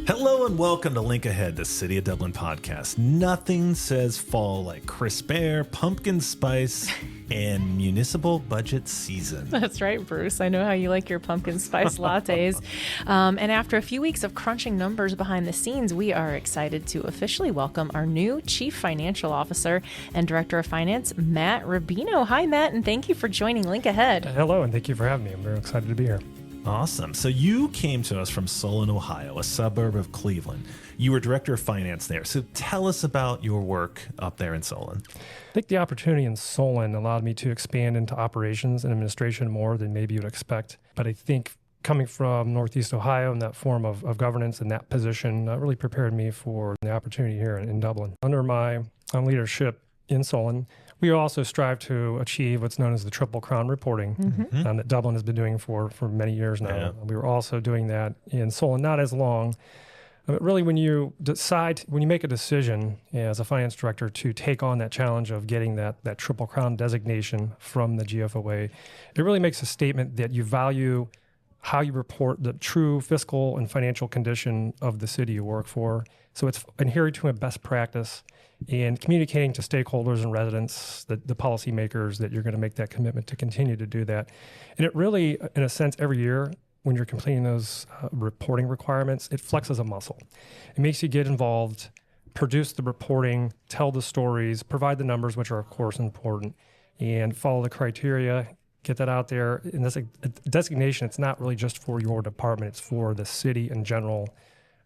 Hello and welcome to Link Ahead, the City of Dublin podcast. Nothing says fall like crisp air, pumpkin spice, and municipal budget season. That's right, Bruce. I know how you like your pumpkin spice lattes. And after a few weeks of crunching numbers behind the scenes, we are excited to officially welcome our new Chief Financial Officer and Director of Finance, Matt Rubino. Hi, Matt, and thank you for joining Link Ahead. Hello, and thank you for having me. I'm very excited to be here. Awesome. So you came to us from Solon, Ohio, a suburb of Cleveland. You were Director of Finance there. So tell us about your work up there in Solon. I think the opportunity in Solon allowed me to expand into operations and administration more than maybe you'd expect. But I think coming from Northeast Ohio and that form of governance and that position really prepared me for the opportunity here in Dublin. Under my leadership in Solon, we also strive to achieve what's known as the Triple Crown reporting that Dublin has been doing for many years now. Yeah. We were also doing that in Solon, not as long. But really, when you make a decision as a finance director to take on that challenge of getting that Triple Crown designation from the GFOA, it really makes a statement that you value how you report the true fiscal and financial condition of the city you work for. So it's adhering to a best practice and communicating to stakeholders and residents, the policymakers, that you're going to make that commitment to continue to do that. And it really, in a sense, every year when you're completing those reporting requirements, it flexes a muscle. It makes you get involved, produce the reporting, tell the stories, provide the numbers, which are, of course, important, and follow the criteria, get that out there. And this designation, it's not really just for your department, it's for the city in general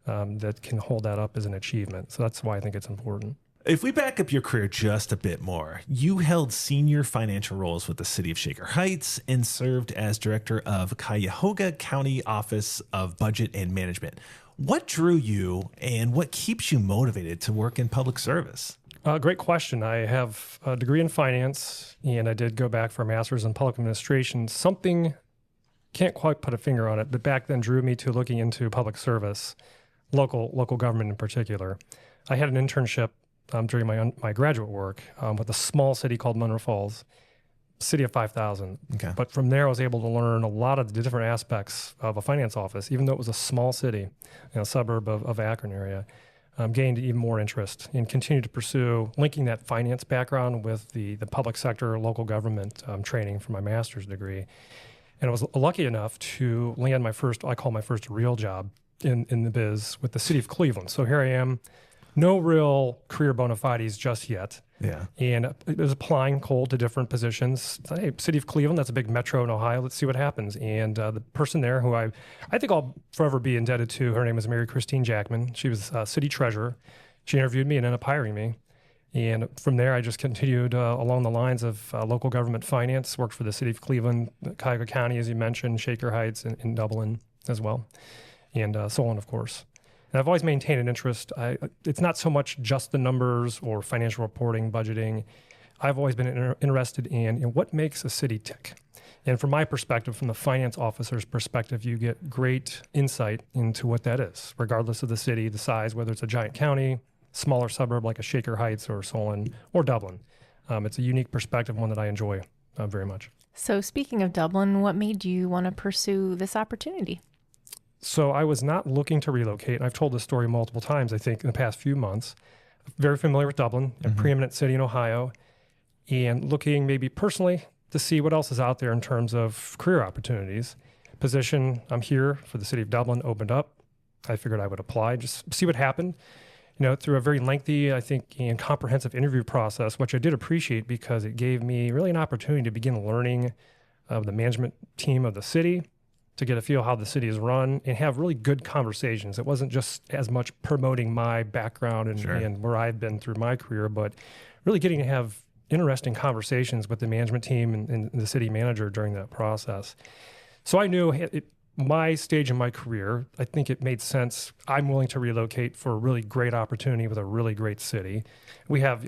that can hold that up as an achievement. So that's why I think it's important. If we back up your career just a bit more, you held senior financial roles with the City of Shaker Heights and served as Director of Cuyahoga County Office of Budget and Management. What drew you and what keeps you motivated to work in public service? Great question. I have a degree in finance, and I did go back for a master's in public administration. Something, can't quite put a finger on it, but back then drew me to looking into public service, local government in particular. I had an internship during my graduate work with a small city called Munro Falls, city of 5,000. Okay. But from there, I was able to learn a lot of the different aspects of a finance office, even though it was a small city, suburb of Akron area. Gained even more interest and continued to pursue linking that finance background with the public sector, local government training for my master's degree. And I was lucky enough to land my first real job in the biz with the city of Cleveland. So here I am. No real career bona fides just yet. Yeah. And I was applying cold to different positions. Hey, City of Cleveland, that's a big metro in Ohio. Let's see what happens. And the person there who I think I'll forever be indebted to, her name is Mary Christine Jackman. She was city treasurer. She interviewed me and ended up hiring me. And from there, I just continued along the lines of local government finance, worked for the City of Cleveland, Cuyahoga County, as you mentioned, Shaker Heights in Dublin as well, and Solon, of course. And I've always maintained an interest. It's not so much just the numbers or financial reporting, budgeting. I've always been interested in what makes a city tick. And from my perspective, from the finance officer's perspective, you get great insight into what that is, regardless of the city, the size, whether it's a giant county, smaller suburb like a Shaker Heights or Solon or Dublin. It's a unique perspective, one that I enjoy very much. So speaking of Dublin, what made you want to pursue this opportunity? So I was not looking to relocate. And I've told this story multiple times, I think, in the past few months. Very familiar with Dublin, a preeminent city in Ohio, and looking maybe personally to see what else is out there in terms of career opportunities. Position, I'm here for the city of Dublin, opened up. I figured I would apply, just see what happened. Through a very lengthy, I think, and comprehensive interview process, which I did appreciate because it gave me really an opportunity to begin learning of the management team of the city, to get a feel how the city is run and have really good conversations. It wasn't just as much promoting my background and where I've been through my career, but really getting to have interesting conversations with the management team and the city manager during that process. So I knew my stage in my career, I think it made sense. I'm willing to relocate for a really great opportunity with a really great city. We have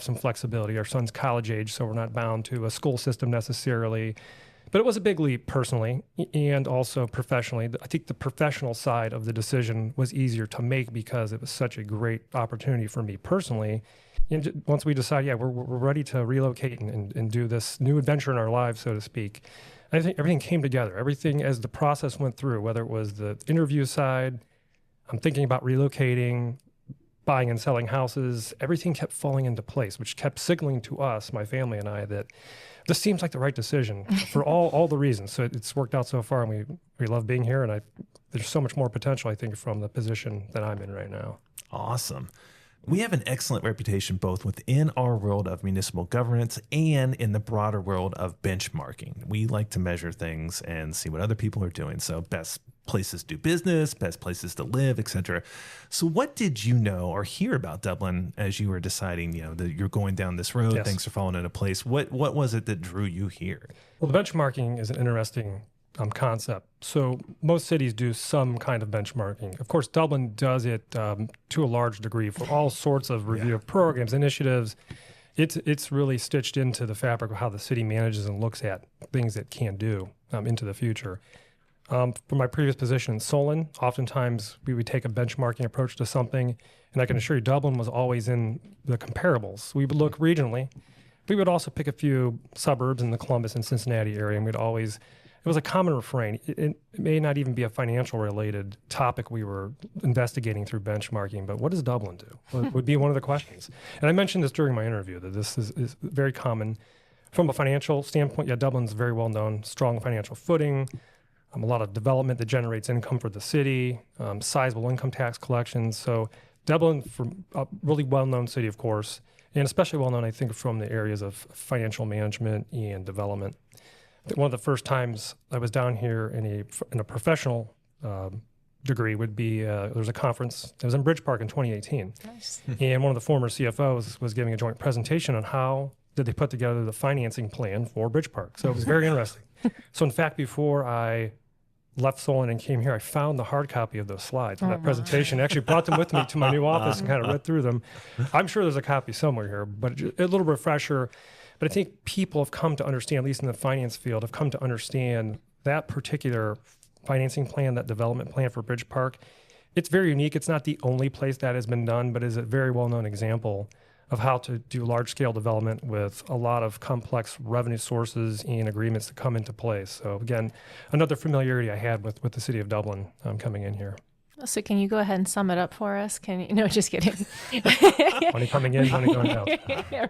some flexibility. Our son's college age, so we're not bound to a school system necessarily. But it was a big leap personally and also professionally. I think the professional side of the decision was easier to make because it was such a great opportunity for me personally. And once we decided, we're ready to relocate and do this new adventure in our lives, so to speak, I think everything came together. Everything as the process went through, whether it was the interview side, I'm thinking about relocating, buying and selling houses. Everything kept falling into place, which kept signaling to us, my family and I, that this seems like the right decision for all the reasons. So it's worked out so far, and we love being here. And there's so much more potential, I think, from the position that I'm in right now. Awesome. We have an excellent reputation both within our world of municipal governance and in the broader world of benchmarking. We like to measure things and see what other people are doing. So best places to do business, best places to live, etc. So what did you know or hear about Dublin as you were deciding, that you're going down this road, Yes. things are falling into place? What was it that drew you here? Well, the benchmarking is an interesting concept. So most cities do some kind of benchmarking. Of course, Dublin does it to a large degree for all sorts of review of programs, initiatives. It's really stitched into the fabric of how the city manages and looks at things it can do into the future. For my previous position in Solon, oftentimes we would take a benchmarking approach to something, and I can assure you Dublin was always in the comparables. We would look regionally. We would also pick a few suburbs in the Columbus and Cincinnati area, and it was a common refrain. It may not even be a financial related topic we were investigating through benchmarking, but what does Dublin do? Would be one of the questions. And I mentioned this during my interview, that this is very common. From a financial standpoint, Dublin's very well known, strong financial footing, a lot of development that generates income for the city, sizable income tax collections. So Dublin, from a really well-known city, of course, and especially well-known, I think, from the areas of financial management and development. One of the first times I was down here in a professional degree would be, there was a conference. It was in Bridge Park in 2018. Nice. And one of the former CFOs was giving a joint presentation on how did they put together the financing plan for Bridge Park. So it was very interesting. So in fact, before I left Solon and came here, I found the hard copy of those slides from that presentation. I actually brought them with me to my new office and kind of read through them. I'm sure there's a copy somewhere here, but a little refresher. But I think people have come to understand, at least in the finance field, have come to understand that particular financing plan, that development plan for Bridge Park. It's very unique. It's not the only place that has been done, but is a very well-known example of how to do large-scale development with a lot of complex revenue sources and agreements that come into place. So again, another familiarity I had with the city of Dublin coming in here. So can you go ahead and sum it up for us? No, just kidding. Money coming in, money going out.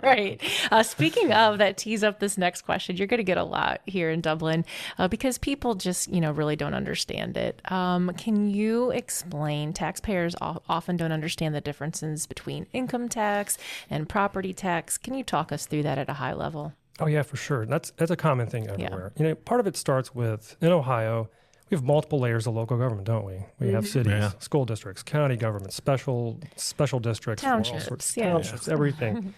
Right. Speaking of, that tees up this next question. You're going to get a lot here in Dublin because people just, really don't understand it. Can you explain? Taxpayers often don't understand the differences between income tax and property tax. Can you talk us through that at a high level? Oh yeah, for sure. That's a common thing everywhere. Part of it starts with, in Ohio, we have multiple layers of local government, don't we? We have cities, school districts, county government, special districts, townships, everything.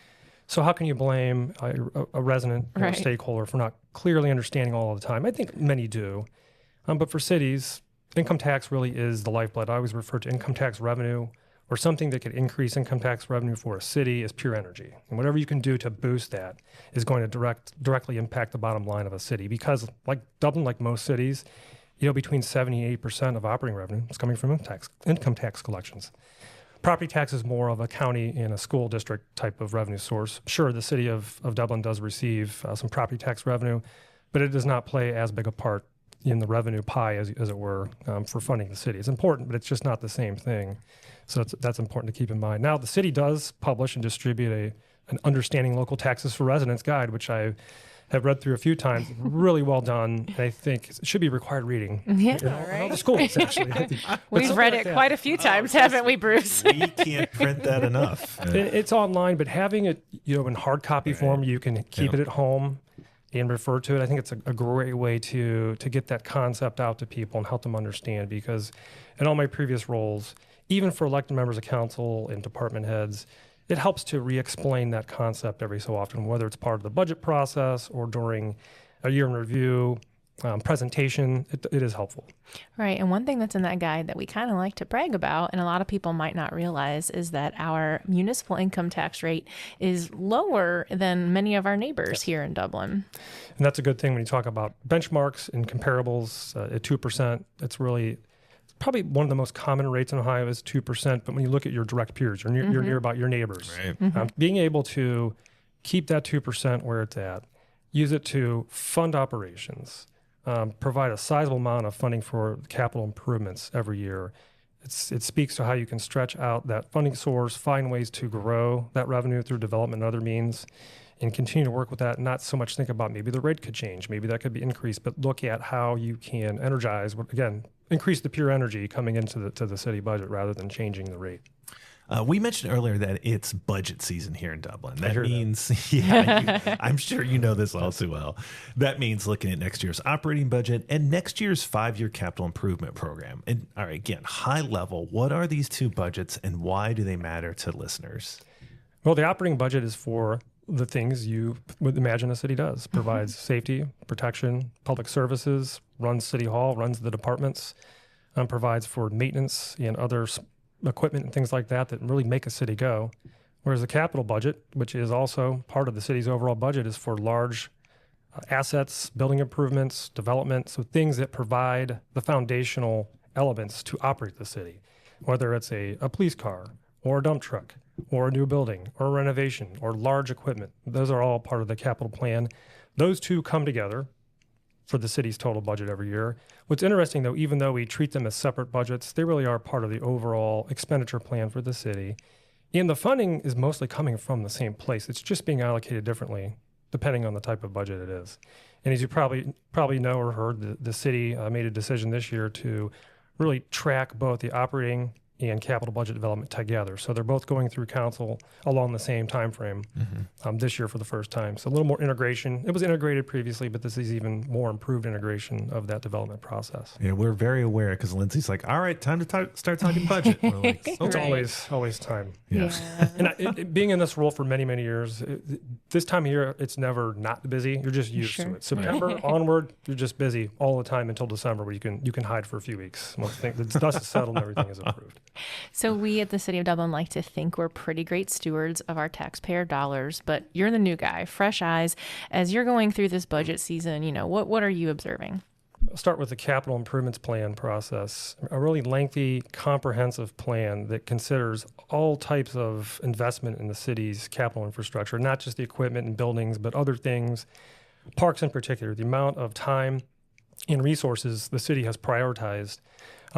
So how can you blame a resident or a stakeholder for not clearly understanding all of the time? I think many do. But for cities, income tax really is the lifeblood. I always refer to income tax revenue or something that could increase income tax revenue for a city as pure energy. And whatever you can do to boost that is going to directly impact the bottom line of a city. Because like Dublin, like most cities, between 70 and 80% of operating revenue is coming from income tax collections. Property tax is more of a county and a school district type of revenue source. Sure, the city of Dublin does receive some property tax revenue, but it does not play as big a part in the revenue pie, as it were, for funding the city. It's important, but it's just not the same thing. So that's important to keep in mind. Now, the city does publish and distribute an Understanding Local Taxes for Residents guide, which I have read through a few times. Really well done. And I think it should be required reading. Yeah, all the schools, actually. We've read it quite a few times, haven't we, Bruce? We can't print that enough. It's online, but having it, in hard copy form, you can keep it at home and refer to it. I think it's a great way to get that concept out to people and help them understand, because in all my previous roles, even for elected members of council and department heads, it helps to re-explain that concept every so often, whether it's part of the budget process or during a year in review presentation. It is helpful. Right. And one thing that's in that guide that we kind of like to brag about, and a lot of people might not realize, is that our municipal income tax rate is lower than many of our neighbors here in Dublin. And that's a good thing when you talk about benchmarks and comparables at 2%. It's really probably one of the most common rates in Ohio is 2%. But when you look at your direct peers, you're near about your neighbors. Right. Being able to keep that 2% where it's at, use it to fund operations, provide a sizable amount of funding for capital improvements every year, It speaks to how you can stretch out that funding source, find ways to grow that revenue through development and other means, and continue to work with that. Not so much think about maybe the rate could change, maybe that could be increased, but look at how you can energize, again, increase the pure energy coming into the city budget rather than changing the rate. We mentioned earlier that it's budget season here in Dublin. That means, I'm sure you know this all too well. That means looking at next year's operating budget and next year's 5-year capital improvement program. And all right, again, high level, what are these two budgets and why do they matter to listeners? Well, the operating budget is for the things you would imagine a city does. Provides safety, protection, public services, runs City Hall, runs the departments, provides for maintenance and other equipment and things like that really make a city go. Whereas the capital budget, which is also part of the city's overall budget, is for large assets, building improvements, development, so things that provide the foundational elements to operate the city, whether it's a police car or a dump truck or a new building or a renovation or large equipment. Those are all part of the capital plan. Those two come together for the city's total budget every year. What's interesting, though, even though we treat them as separate budgets, they really are part of the overall expenditure plan for the city. And the funding is mostly coming from the same place. It's just being allocated differently depending on the type of budget it is. And as you probably know or heard, the city made a decision this year to really track both the operating and capital budget development together. So they're both going through council along the same time frame this year for the first time. So a little more integration. It was integrated previously, but this is even more improved integration of that development process. Yeah, we're very aware because Lindsay's like, all right, time to start talking budget. We're like, It's always time. Yeah. And being in this role for many, many years, this time of year, it's never not busy. You're just used to it. September onward, you're just busy all the time until December, where you can hide for a few weeks. Once the dust is settled and everything is approved. So we at the City of Dublin like to think we're pretty great stewards of our taxpayer dollars, but you're the new guy, fresh eyes. As you're going through this budget season, what are you observing? I'll start with the capital improvements plan process, a really lengthy, comprehensive plan that considers all types of investment in the city's capital infrastructure, not just the equipment and buildings, but other things, parks in particular. The amount of time and resources the city has prioritized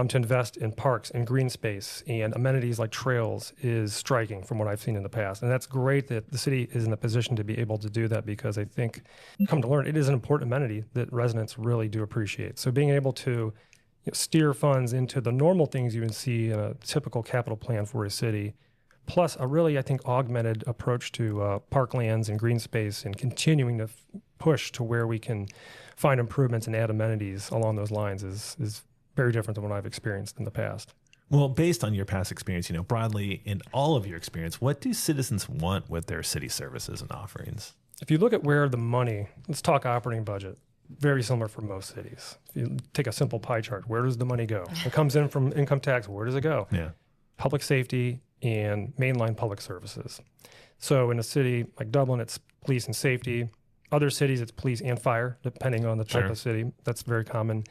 to invest in parks and green space and amenities like trails is striking from what I've seen in the past. And that's great that the city is in a position to be able to do that, because I think, come to learn, it is an important amenity that residents really do appreciate. So being able to steer funds into the normal things you would see in a typical capital plan for a city, plus a really, I think, augmented approach to parklands and green space, and continuing to push to where we can find improvements and add amenities along those lines is very different than what I've experienced in the past. Well, based on your past experience, broadly in all of your experience, what do citizens want with their city services and offerings? If you look at where the money, let's talk operating budget, very similar for most cities. If you take a simple pie chart, where does the money go? It comes in from income tax, where does it go? Yeah. Public safety and mainline public services. So in a city like Dublin, it's police and safety. Other cities, it's police and fire, depending on the type of city. That's very common.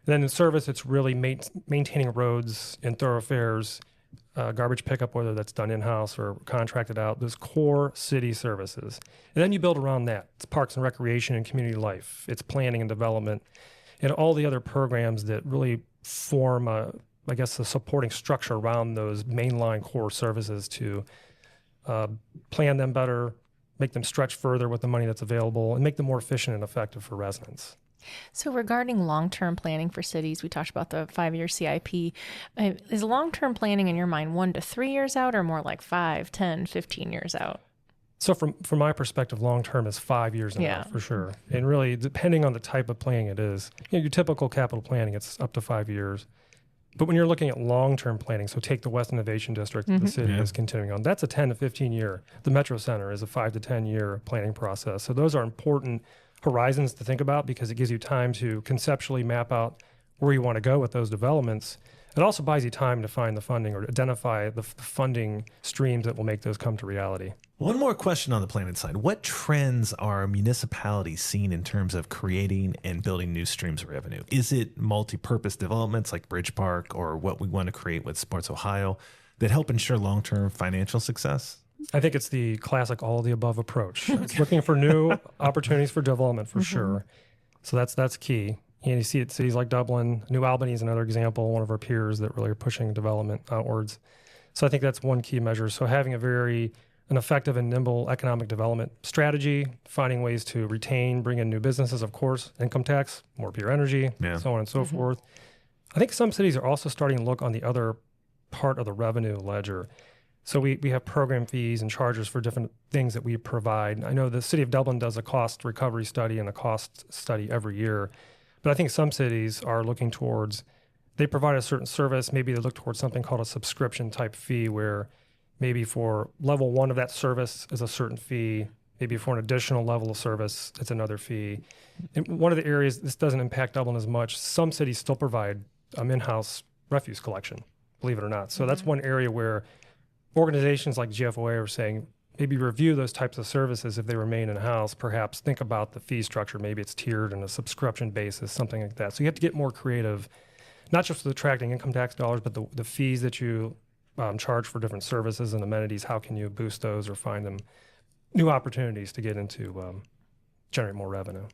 And then in service, it's really maintaining roads and thoroughfares, garbage pickup, whether that's done in-house or contracted out, those core city services. And then you build around that. It's parks and recreation and community life. It's planning and development, and all the other programs that really form, a supporting structure around those mainline core services to plan them better, make them stretch further with the money that's available, and make them more efficient and effective for residents. So regarding long-term planning for cities, we talked about the 5-year CIP. Is long-term planning in your mind 1 to 3 years out, or more like 5, 10, 15 years out? So from my perspective, long-term is 5 years out for sure. And really, depending on the type of planning it is, your typical capital planning, it's up to 5 years. But when you're looking at long-term planning, so take the West Innovation District that the city is continuing on, that's a 10 to 15 year. The Metro Center is a 5 to 10 year planning process. So those are important horizons to think about, because it gives you time to conceptually map out where you want to go with those developments. It also buys you time to find the funding or identify the funding streams that will make those come to reality. One more question on the planning side. What trends are municipalities seeing in terms of creating and building new streams of revenue? Is it multi-purpose developments like Bridge Park or what we want to create with Sports Ohio that help ensure long-term financial success? I think it's the classic all of the above approach. It's looking for new opportunities for development for sure. So that's key. And you see it cities like Dublin. New Albany is another example, one of our peers that really are pushing development outwards. So I think that's one key measure. So having an effective and nimble economic development strategy, finding ways to retain, bring in new businesses, of course, income tax, more pure energy, so on and so forth. I think some cities are also starting to look on the other part of the revenue ledger. So we have program fees and charges for different things that we provide. I know the city of Dublin does a cost recovery study and a cost study every year, but I think some cities are looking towards, they provide a certain service, maybe they look towards something called a subscription type fee where maybe for level 1 of that service is a certain fee. Maybe for an additional level of service, it's another fee. And one of the areas, this doesn't impact Dublin as much, some cities still provide in-house refuse collection, believe it or not. So that's one area where organizations like GFOA are saying, maybe review those types of services if they remain in-house, perhaps think about the fee structure. Maybe it's tiered on a subscription basis, something like that. So you have to get more creative, not just with attracting income tax dollars, but the fees that you charge for different services and amenities. How can you boost those or find them new opportunities to get into generate more revenue?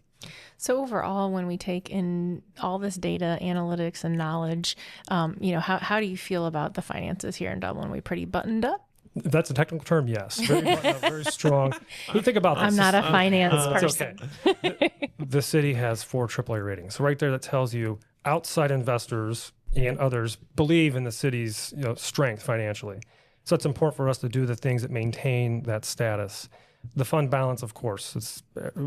So overall, when we take in all this data, analytics, and knowledge, how do you feel about the finances here in Dublin? Are we pretty buttoned up? If that's a technical term, yes. Very strong. You think about this. I'm not a finance person. Okay. The city has 4 AAA ratings. So right there, that tells you outside investors and others believe in the city's strength financially. So it's important for us to do the things that maintain that status. The fund balance, of course,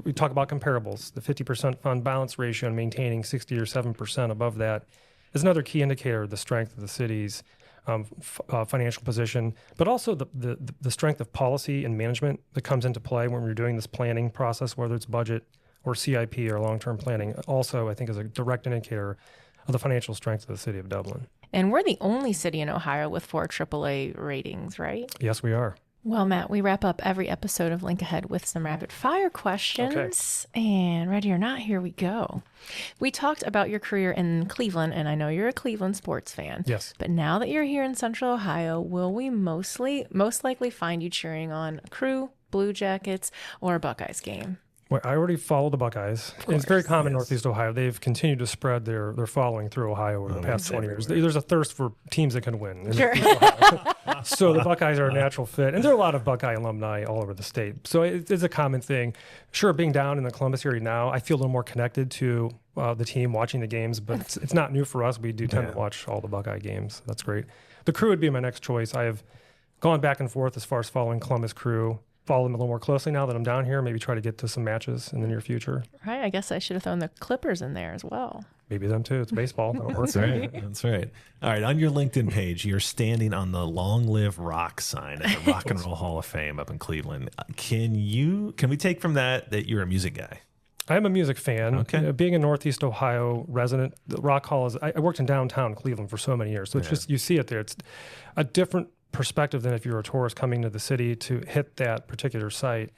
we talk about comparables. The 50% fund balance ratio and maintaining 60 or 7% above that is another key indicator of the strength of the city's financial position, but also the strength of policy and management that comes into play when we're doing this planning process, whether it's budget or CIP or long-term planning. Also, I think is a direct indicator of the financial strength of the city of Dublin. And we're the only city in Ohio with 4 AAA ratings, right? Yes, we are. Well, Matt, we wrap up every episode of Link Ahead with some rapid fire questions. Okay. And ready or not, here we go. We talked about your career in Cleveland, and I know you're a Cleveland sports fan. Yes. But now that you're here in Central Ohio, will we most likely find you cheering on Crew, Blue Jackets, or a Buckeyes game? Well, I already follow the Buckeyes. It's very common in Northeast Ohio. They've continued to spread their following through Ohio over the past 20 years. There's a thirst for teams that can win. Sure. So the Buckeyes are a natural fit. And there are a lot of Buckeye alumni all over the state. So it's a common thing. Sure, being down in the Columbus area now, I feel a little more connected to the team watching the games, but it's not new for us. We do tend to watch all the Buckeye games. That's great. The Crew would be my next choice. I have gone back and forth as far as following Columbus Crew. Follow them a little more closely now that I'm down here. Maybe try to get to some matches in the near future. Right. I guess I should have thrown the Clippers in there as well. Maybe them too. It's baseball. That's right. That's right. All right. On your LinkedIn page, you're standing on the Long Live Rock sign at the Rock and Roll Hall of Fame up in Cleveland. Can we take from that you're a music guy? I'm a music fan. Okay. Being a Northeast Ohio resident, the Rock Hall I worked in downtown Cleveland for so many years. So it's just, you see it there. It's a different perspective than if you're a tourist coming to the city to hit that particular site.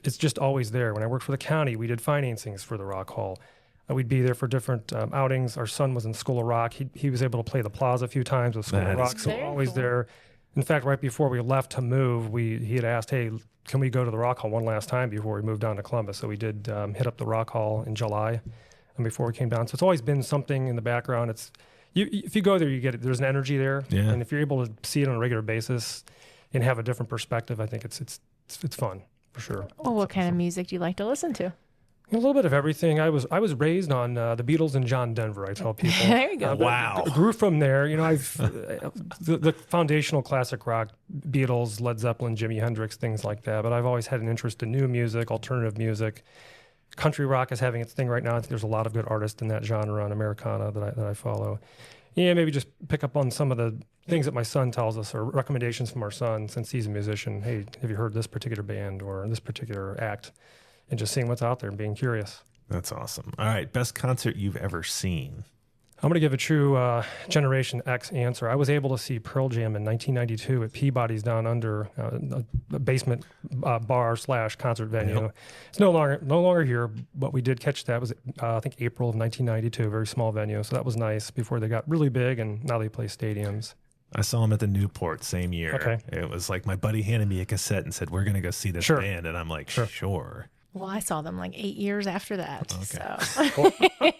It's just always there. When I worked for the county, we did financings for the Rock Hall. We'd be there for different outings. Our son was in School of Rock. He was able to play the Plaza a few times with School of Rock, so always there. In fact, right before we left to move, he had asked, hey, can we go to the Rock Hall one last time before we moved down to Columbus? So we did hit up the Rock Hall in July and before we came down. So it's always been something in the background. If you go there, you get it. There's an energy there, and if you're able to see it on a regular basis and have a different perspective, I think it's fun for sure. Well, what kind of music do you like to listen to? A little bit of everything. I was raised on the Beatles and John Denver. I tell people. There you go. Wow. Grew from there. I've the foundational classic rock, Beatles, Led Zeppelin, Jimi Hendrix, things like that. But I've always had an interest in new music, alternative music. Country rock is having its thing right now. I think there's a lot of good artists in that genre on Americana that I follow. Yeah, maybe just pick up on some of the things that my son tells us or recommendations from our son since he's a musician. Hey, have you heard this particular band or this particular act? And just seeing what's out there and being curious. That's awesome. All right, best concert you've ever seen? I'm going to give a true Generation X answer. I was able to see Pearl Jam in 1992 at Peabody's down under a basement bar/concert venue. Yep. It's no longer here, but we did catch that. It was I think April of 1992, a very small venue. So that was nice before they got really big, and now they play stadiums. I saw him at the Newport same year. Okay. It was like my buddy handed me a cassette and said, we're going to go see this band. And I'm like, sure. Well, I saw them like 8 years after that. Okay.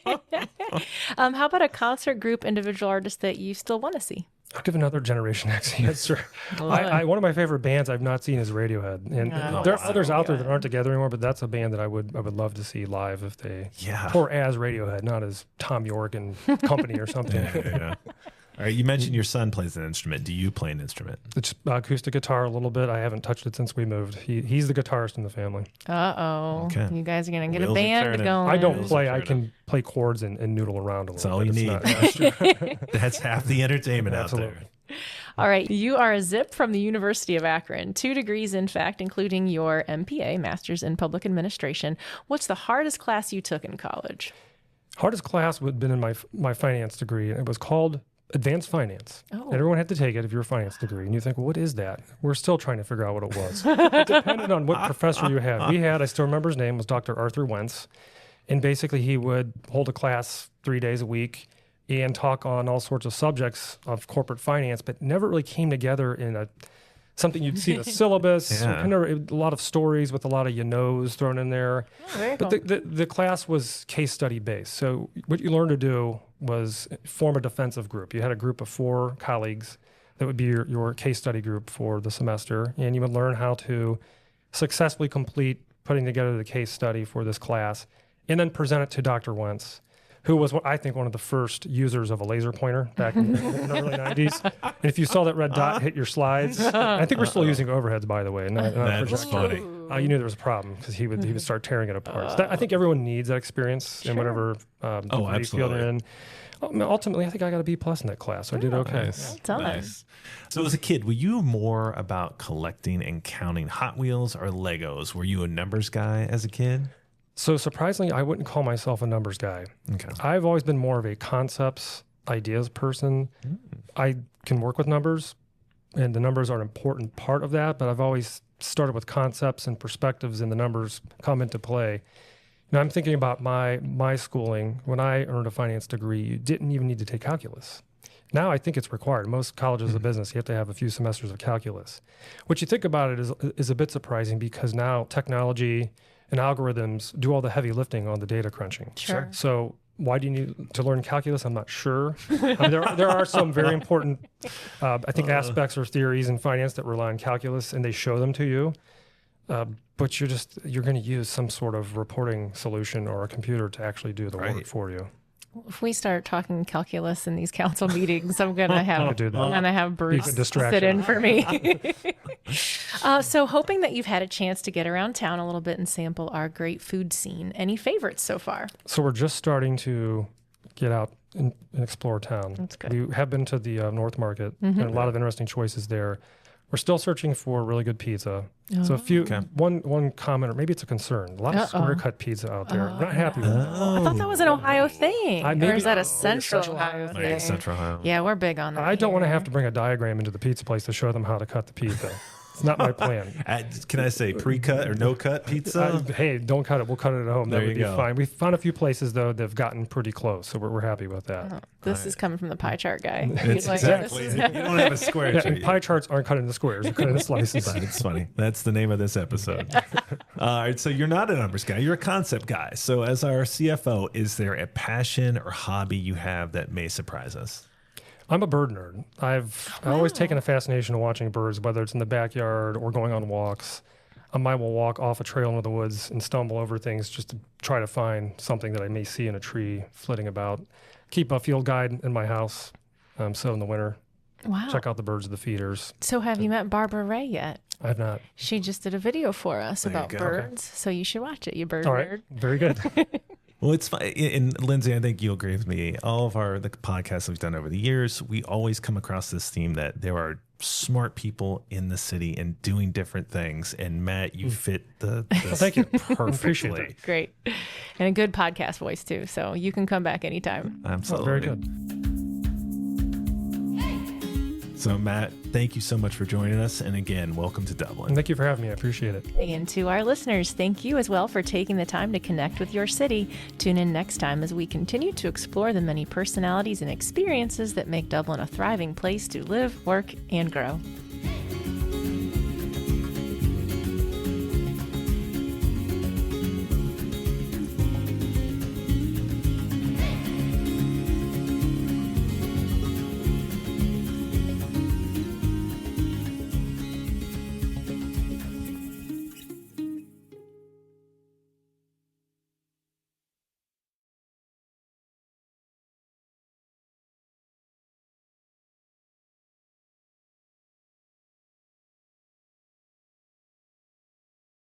So, how about a concert group, individual artist that you still want to see? I'll give another Generation X answer. One of my favorite bands I've not seen is Radiohead, and there are others out there that aren't together anymore. But that's a band that I would love to see live if they tour as Radiohead, not as Tom York and Company or something. Yeah. All right, you mentioned your son plays an instrument. Do you play an instrument? It's acoustic guitar a little bit. I haven't touched it since we moved. He's the guitarist in the family. Okay. You guys are going to get a band going. I don't play. I can play chords and noodle around a little bit. That's all you need. That's half the entertainment out there. All right. You are a Zip from the University of Akron. 2 degrees, in fact, including your MPA, Master's in Public Administration. What's the hardest class you took in college? Hardest class would have been in my finance degree. It was called Advanced Finance. And everyone had to take it if you're a finance degree. And you think, well, what is that? We're still trying to figure out what it was. It depended on what professor you had. I still remember his name, was Dr. Arthur Wentz. And basically he would hold a class 3 days a week and talk on all sorts of subjects of corporate finance, but never really came together in something you'd see in a syllabus. A lot of stories with a lot of knows thrown in there. But the class was case study based. So what you learned to do was form a defensive group. You had a group of 4 colleagues that would be your case study group for the semester, and you would learn how to successfully complete putting together the case study for this class, and then present it to Dr. Wentz, who was, I think, one of the first users of a laser pointer back in the early 90s. And if you saw that red dot hit your slides, I think we're still using overheads, by the way. That's funny. You knew there was a problem because he would start tearing it apart. I think everyone needs that experience in whatever field they're in. Ultimately, I think I got a B+ in that class. So I did okay. Nice. So as a kid, were you more about collecting and counting Hot Wheels or Legos? Were you a numbers guy as a kid? So surprisingly, I wouldn't call myself a numbers guy. Okay. I've always been more of a concepts, ideas person. I can work with numbers, and the numbers are an important part of that, but I've always started with concepts and perspectives, and the numbers come into play. Now, I'm thinking about my schooling. When I earned a finance degree, you didn't even need to take calculus. Now I think it's required. Most colleges of business, you have to have a few semesters of calculus. What you think about it is a bit surprising because now technology and algorithms do all the heavy lifting on the data crunching. Sure. So why do you need to learn calculus? I'm not sure. There are some very important, I think, aspects or theories in finance that rely on calculus, and they show them to you. But you're going to use some sort of reporting solution or a computer to actually do the work for you. If we start talking calculus in these council meetings, I'm gonna have Bruce sit in for me. So hoping that you've had a chance to get around town a little bit and sample our great food scene. Any favorites so far? So we're just starting to get out and explore town. That's good. We have been to the North Market, and a lot of interesting choices there. We're still searching for really good pizza. So one comment, or maybe it's a concern. A lot of square cut pizza out there. Not happy with it. I thought that was an Ohio thing. Or is that a Central Ohio thing? Central Ohio. Yeah, we're big on that. I don't want to have to bring a diagram into the pizza place to show them how to cut the pizza. It's not my plan. Can I say pre-cut or no-cut pizza? Hey, don't cut it. We'll cut it at home. There that would you be go. fine. We found a few places, though, that have gotten pretty close, so we're happy with that. This is coming from the pie chart guy. It's exactly. You don't have a square. And pie charts aren't cut into squares. They're cut into slices. It's funny. That's the name of this episode. All right. So you're not a numbers guy. You're a concept guy. So as our CFO, is there a passion or hobby you have that may surprise us? I'm a bird nerd. I've always taken a fascination in watching birds, whether it's in the backyard or going on walks. I will walk off a trail into the woods and stumble over things just to try to find something that I may see in a tree flitting about. Keep a field guide in my house. So in the winter, check out the birds of the feeders. So have you met Barbara Ray yet? I have not. She just did a video for us about birds. So you should watch it, you bird nerd. Very good. Well, it's fun. And Lindsay, I think you'll agree with me. All of the podcasts we've done over the years, we always come across this theme that there are smart people in the city and doing different things. And Matt, you fit thank you. Perfectly. Appreciate it. Great. And a good podcast voice, too. So you can come back anytime. Absolutely. Very good. So, Matt, thank you so much for joining us. And again, welcome to Dublin. Thank you for having me. I appreciate it. And to our listeners, thank you as well for taking the time to connect with your city. Tune in next time as we continue to explore the many personalities and experiences that make Dublin a thriving place to live, work, and grow.